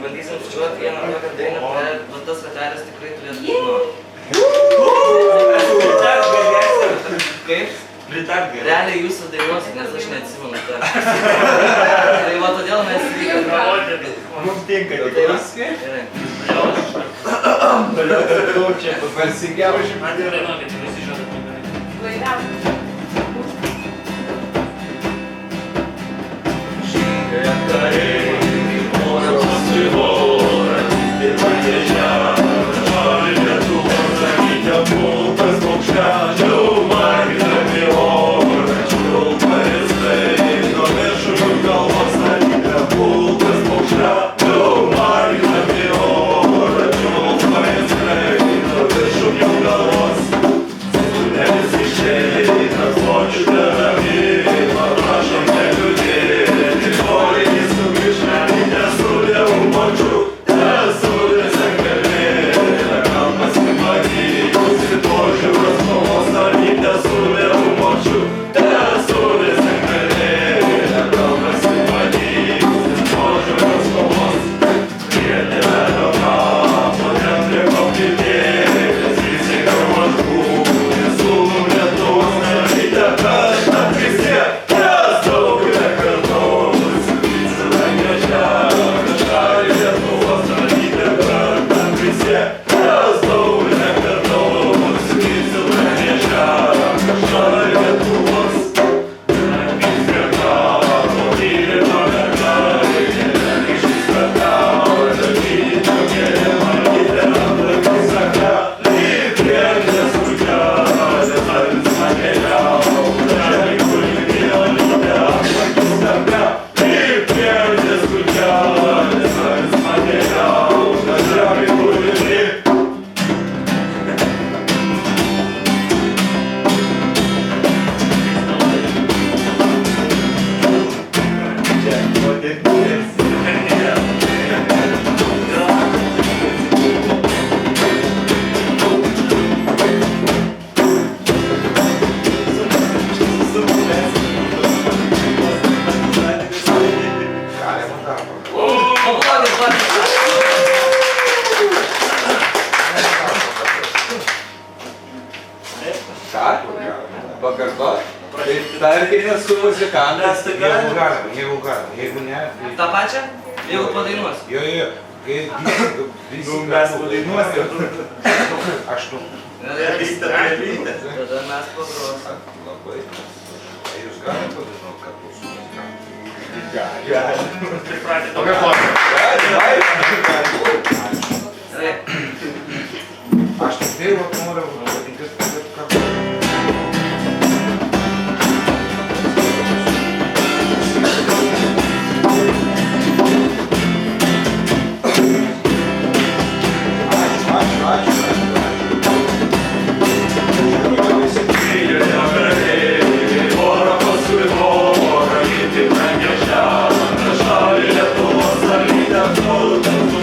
Bandysim sučiuoti vieną tokią dainą, bet tas ratelis tikrai turėtų Kaip? Pritark. Realiai jūsų dainuosit, nes aš neatsimenu tą. Tai va todėl mes reikia. Mums tinka tik viskai. Gerai. Toliau čia pasigiaužim. Man tai dainuokit, visi žodai. Tarkime su muzikantas. Jeigu galima, jeigu ne. Ta pačia? Jeigu padainuos. Jo. Nu, mes padainuosim. Aš tu. Tada mes pagrosim. Labai. Jūs galite padainuoti kartu su muzikantu? Gali. Pripratė Tokia forma. Gerai. Aš tik tai noriu vadintis kartu. Lietuvos,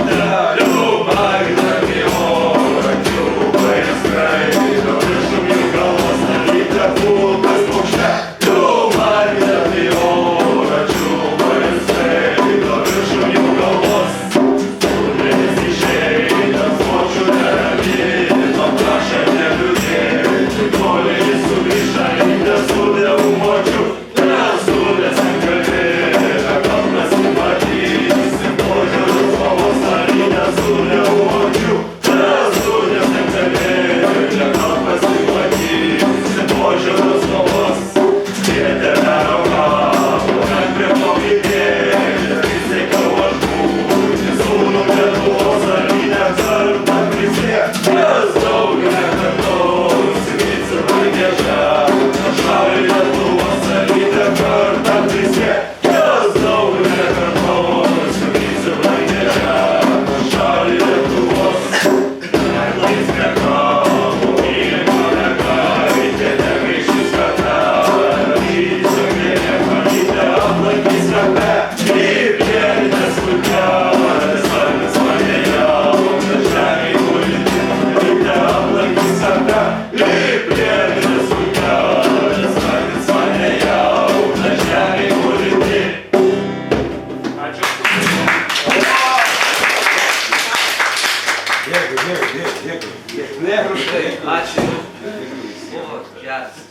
Dėkui. Ačiū. Buvo geras.